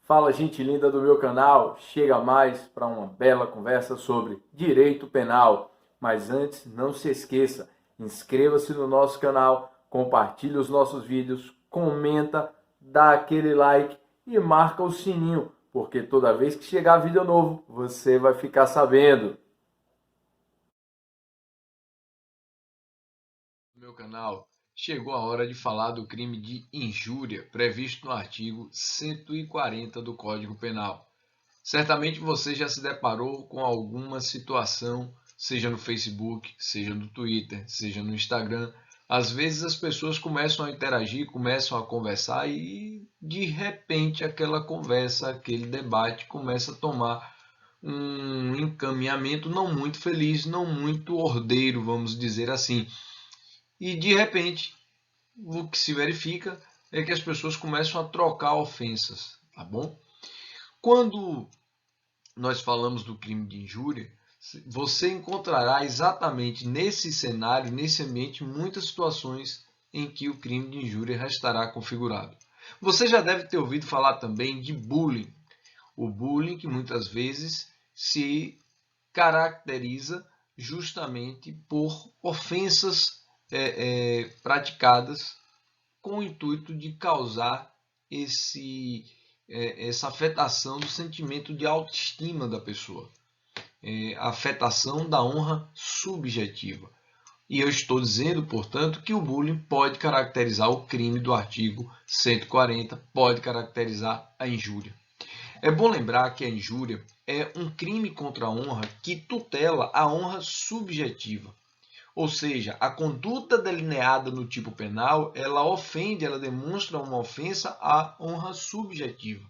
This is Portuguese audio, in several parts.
Fala, gente linda do meu canal, chega mais para uma bela conversa sobre direito penal. Mas antes, não se esqueça, inscreva-se no nosso canal, compartilhe os nossos vídeos, comenta, dá aquele like e marca o sininho, porque toda vez que chegar vídeo novo, você vai ficar sabendo. No meu canal, chegou a hora de falar do crime de injúria previsto no artigo 140 do Código Penal. Certamente você já se deparou com alguma situação, seja no Facebook, seja no Twitter, seja no Instagram. Às vezes as pessoas começam a interagir, começam a conversar e de repente aquela conversa, aquele debate começa a tomar um encaminhamento não muito feliz, não muito ordeiro, vamos dizer assim. E de repente, o que se verifica é que as pessoas começam a trocar ofensas, tá bom? Quando nós falamos do crime de injúria, você encontrará exatamente nesse cenário, nesse ambiente, muitas situações em que o crime de injúria já estará configurado. Você já deve ter ouvido falar também de bullying. O bullying que muitas vezes se caracteriza justamente por ofensas praticadas com o intuito de causar essa afetação do sentimento de autoestima da pessoa, a afetação da honra subjetiva. E eu estou dizendo, portanto, que o bullying pode caracterizar o crime do artigo 140, pode caracterizar a injúria. É bom lembrar que a injúria é um crime contra a honra que tutela a honra subjetiva. Ou seja, a conduta delineada no tipo penal, ela ofende, ela demonstra uma ofensa à honra subjetiva.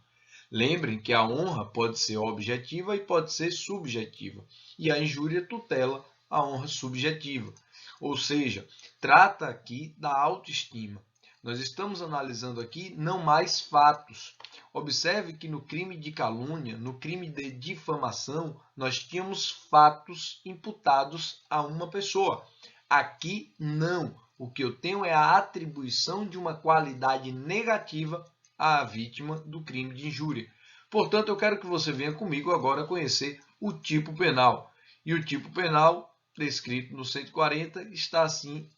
Lembrem que a honra pode ser objetiva e pode ser subjetiva. E a injúria tutela a honra subjetiva. Ou seja, trata aqui da autoestima. Nós estamos analisando aqui não mais fatos. Observe que no crime de calúnia, no crime de difamação, nós tínhamos fatos imputados a uma pessoa. Aqui não. O que eu tenho é a atribuição de uma qualidade negativa à vítima do crime de injúria. Portanto, eu quero que você venha comigo agora conhecer o tipo penal. E o tipo penal, descrito no 140, está assim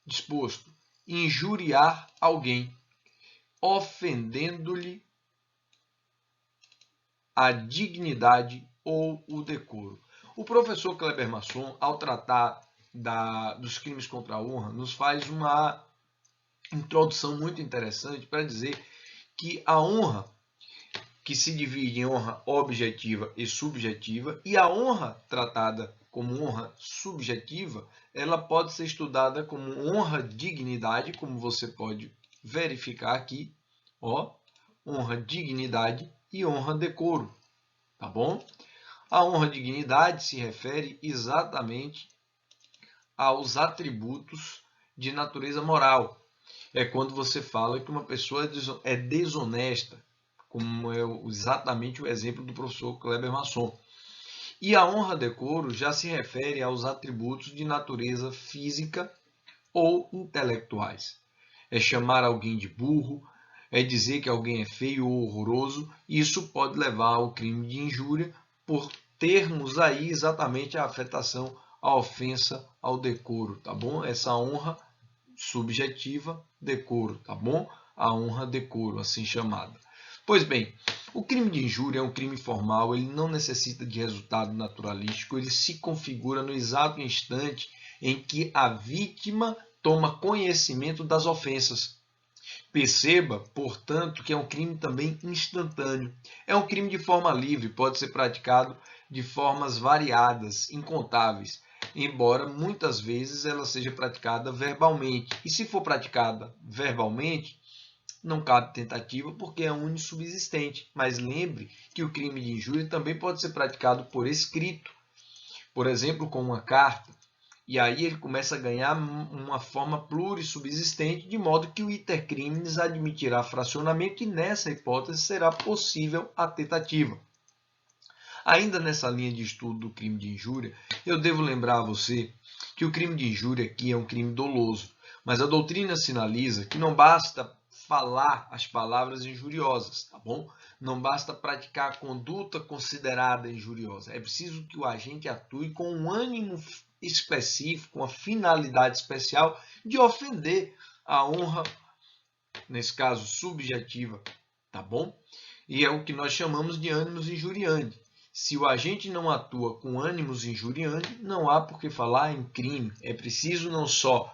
disposto: injuriar alguém, ofendendo-lhe a dignidade ou o decoro. O professor Kleber Masson, ao tratar dos crimes contra a honra, nos faz uma introdução muito interessante para dizer que a honra, que se divide em honra objetiva e subjetiva, e a honra tratada como honra subjetiva, ela pode ser estudada como honra dignidade, como você pode verificar aqui, ó, honra dignidade e honra decoro, tá bom? A honra dignidade se refere exatamente aos atributos de natureza moral. É quando você fala que uma pessoa é desonesta, como é exatamente o exemplo do professor Kleber Masson. E a honra decoro já se refere aos atributos de natureza física ou intelectuais. É chamar alguém de burro, é dizer que alguém é feio ou horroroso. Isso pode levar ao crime de injúria por termos aí exatamente a afetação, a ofensa ao decoro, tá bom? Essa honra subjetiva, decoro, tá bom? A honra decoro, assim chamada. Pois bem, o crime de injúria é um crime formal, ele não necessita de resultado naturalístico, ele se configura no exato instante em que a vítima toma conhecimento das ofensas. Perceba, portanto, que é um crime também instantâneo. É um crime de forma livre, pode ser praticado de formas variadas, incontáveis, embora muitas vezes ela seja praticada verbalmente. E se for praticada verbalmente, não cabe tentativa porque é unissubsistente. Mas lembre que o crime de injúria também pode ser praticado por escrito, por exemplo, com uma carta. E aí ele começa a ganhar uma forma plurissubsistente, de modo que o iter criminis admitirá fracionamento e nessa hipótese será possível a tentativa. Ainda nessa linha de estudo do crime de injúria, eu devo lembrar a você que o crime de injúria aqui é um crime doloso, mas a doutrina sinaliza que não basta falar as palavras injuriosas, tá bom? Não basta praticar a conduta considerada injuriosa. É preciso que o agente atue com um ânimo específico, uma finalidade especial de ofender a honra, nesse caso subjetiva, tá bom? E é o que nós chamamos de ânimos injuriandi. Se o agente não atua com ânimos injuriandi, não há por que falar em crime. É preciso não só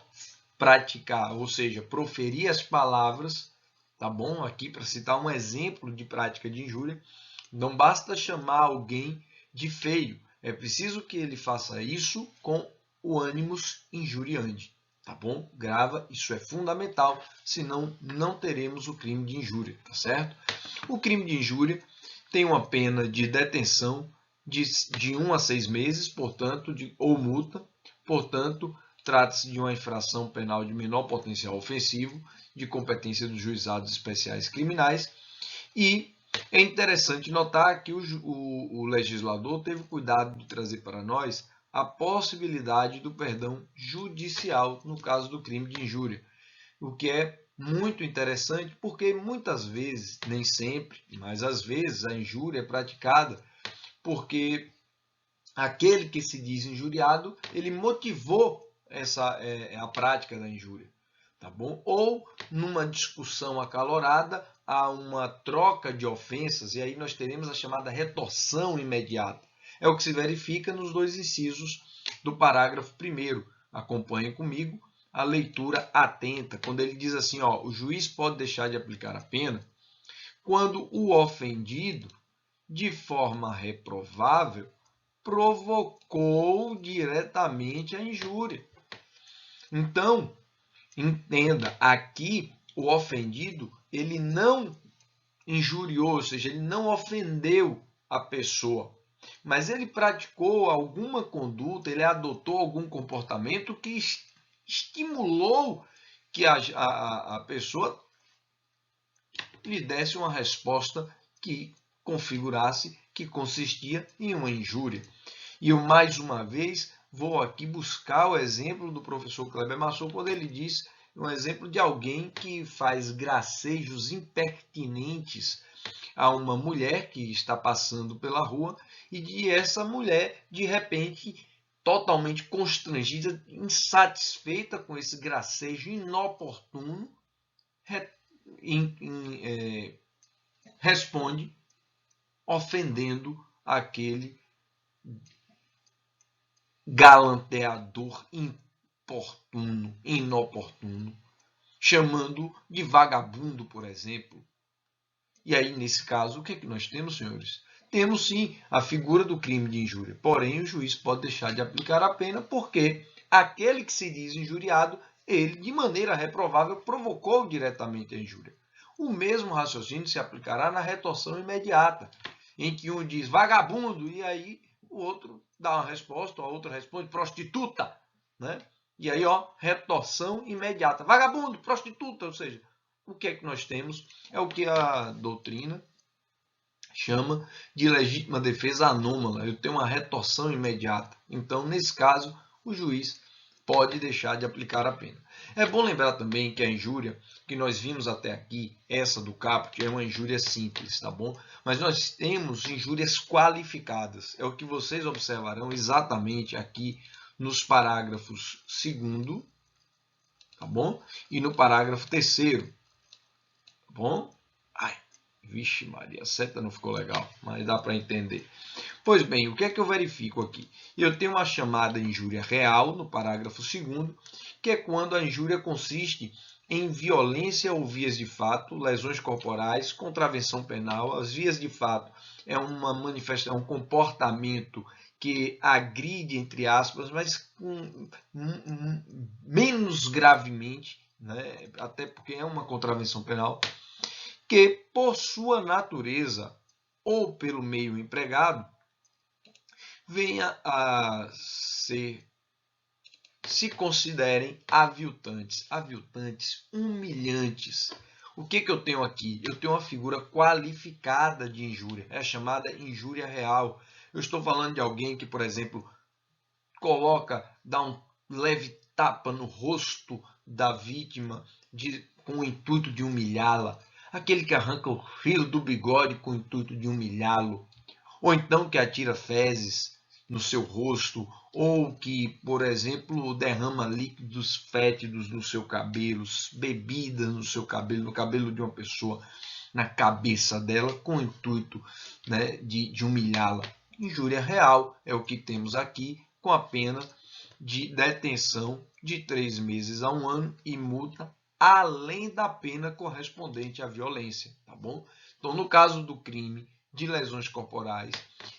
praticar, ou seja, proferir as palavras, tá bom? Aqui para citar um exemplo de prática de injúria, não basta chamar alguém de feio, é preciso que ele faça isso com o ânimos injuriandi, tá bom? Grava, isso é fundamental, senão não teremos o crime de injúria, tá certo? O crime de injúria tem uma pena de detenção de 1 a 6 meses, portanto, ou multa, portanto, trata-se de uma infração penal de menor potencial ofensivo, de competência dos juizados especiais criminais, e é interessante notar que o legislador teve cuidado de trazer para nós a possibilidade do perdão judicial no caso do crime de injúria, o que é muito interessante porque muitas vezes, nem sempre, mas às vezes a injúria é praticada porque aquele que se diz injuriado, ele motivou a prática da injúria, tá bom? Ou numa discussão acalorada, há uma troca de ofensas e aí nós teremos a chamada retorção imediata. É o que se verifica nos dois incisos do parágrafo 1º. Acompanhe comigo a leitura atenta, quando ele diz assim, ó, o juiz pode deixar de aplicar a pena quando o ofendido, de forma reprovável, provocou diretamente a injúria. Então, entenda, aqui o ofendido, ele não injuriou, ou seja, ele não ofendeu a pessoa, mas ele praticou alguma conduta, ele adotou algum comportamento que estimulou que a pessoa lhe desse uma resposta que configurasse que consistia em uma injúria. E eu, mais uma vez, vou aqui buscar o exemplo do professor Kleber Masson, quando ele diz um exemplo de alguém que faz gracejos impertinentes a uma mulher que está passando pela rua e de essa mulher, de repente, totalmente constrangida, insatisfeita com esse gracejo inoportuno, responde ofendendo aquele galanteador importuno, inoportuno, chamando de vagabundo, por exemplo. E aí, nesse caso, o que é que nós temos, senhores? Temos sim a figura do crime de injúria, porém o juiz pode deixar de aplicar a pena porque aquele que se diz injuriado, ele, de maneira reprovável, provocou diretamente a injúria. O mesmo raciocínio se aplicará na retorção imediata, em que um diz vagabundo e aí o outro dá uma resposta, o outro responde prostituta, né? E aí, ó, retorção imediata. Vagabundo, prostituta, ou seja, o que é que nós temos? É o que a doutrina chama de legítima defesa anômala. Eu tenho uma retorção imediata. Então, nesse caso, o juiz pode deixar de aplicar a pena. É bom lembrar também que a injúria que nós vimos até aqui, essa do caput, é uma injúria simples, tá bom? Mas nós temos injúrias qualificadas. É o que vocês observarão exatamente aqui nos parágrafos 2º, tá bom? E no parágrafo 3º, tá bom? Ai, vixe Maria, a seta não ficou legal, mas dá para entender. Pois bem, o que é que eu verifico aqui? Eu tenho uma chamada injúria real, no parágrafo 2º, que é quando a injúria consiste em violência ou vias de fato, lesões corporais, contravenção penal. As vias de fato é uma manifestação, um comportamento que agride, entre aspas, mas menos gravemente, né? Até porque é uma contravenção penal, que por sua natureza ou pelo meio empregado, venha a se considerem aviltantes, humilhantes. O que eu tenho aqui? Eu tenho uma figura qualificada de injúria, é a chamada injúria real. Eu estou falando de alguém que, por exemplo, dá um leve tapa no rosto da vítima com o intuito de humilhá-la, aquele que arranca o fio do bigode com o intuito de humilhá-lo, ou então que atira fezes no seu rosto, ou que, por exemplo, derrama líquidos fétidos no seu cabelo, bebidas no seu cabelo, no cabelo de uma pessoa, na cabeça dela, com o intuito, né, de humilhá-la. Injúria real é o que temos aqui, com a pena de detenção de 3 meses a 1 ano e multa, além da pena correspondente à violência, tá bom? Então, no caso do crime de lesões corporais,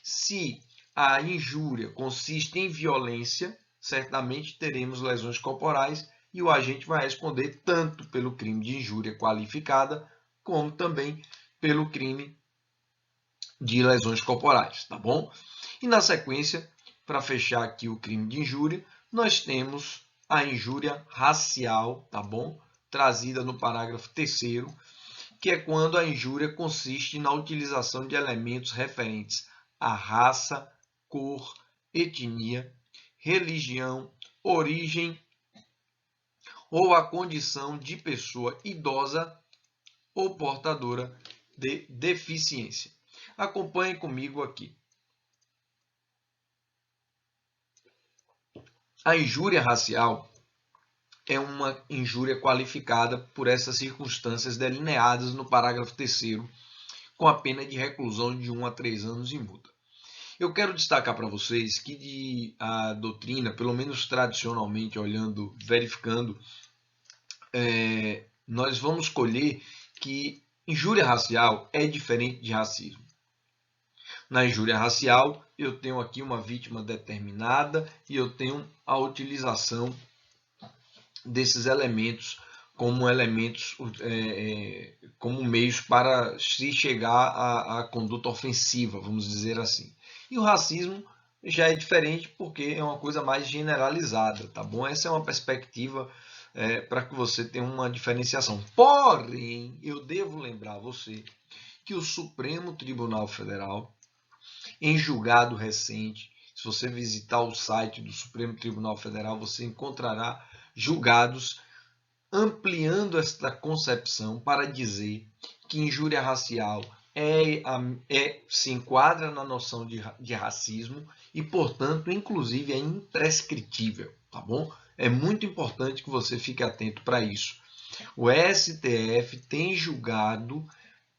se a injúria consiste em violência, certamente teremos lesões corporais e o agente vai responder tanto pelo crime de injúria qualificada, como também pelo crime de lesões corporais, tá bom? E na sequência, para fechar aqui o crime de injúria, nós temos a injúria racial, tá bom? Trazida no parágrafo 3º, que é quando a injúria consiste na utilização de elementos referentes à raça, cor, etnia, religião, origem ou a condição de pessoa idosa ou portadora de deficiência. Acompanhe comigo aqui. A injúria racial é uma injúria qualificada por essas circunstâncias delineadas no parágrafo 3º, com a pena de reclusão de 1 a 3 anos e multa. Eu quero destacar para vocês que a doutrina, pelo menos tradicionalmente olhando, verificando, nós vamos colher que injúria racial é diferente de racismo. Na injúria racial, eu tenho aqui uma vítima determinada e eu tenho a utilização desses elementos como meios para se chegar à conduta ofensiva, vamos dizer assim. E o racismo já é diferente porque é uma coisa mais generalizada, tá bom? Essa é uma perspectiva para que você tenha uma diferenciação. Porém, eu devo lembrar a você que o Supremo Tribunal Federal, em julgado recente, se você visitar o site do Supremo Tribunal Federal, você encontrará julgados ampliando esta concepção para dizer que injúria racial se enquadra na noção de racismo e, portanto, inclusive é imprescritível, tá bom? É muito importante que você fique atento para isso. O STF tem julgado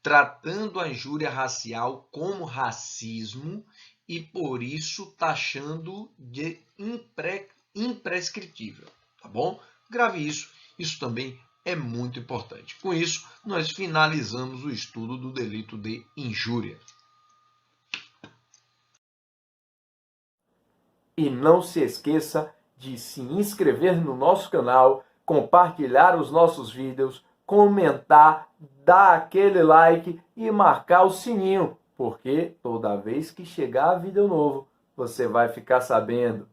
tratando a injúria racial como racismo e, por isso, taxando de imprescritível, tá bom? Grave isso, isso também é muito importante. Com isso, nós finalizamos o estudo do delito de injúria. E não se esqueça de se inscrever no nosso canal, compartilhar os nossos vídeos, comentar, dar aquele like e marcar o sininho, porque toda vez que chegar vídeo novo, você vai ficar sabendo.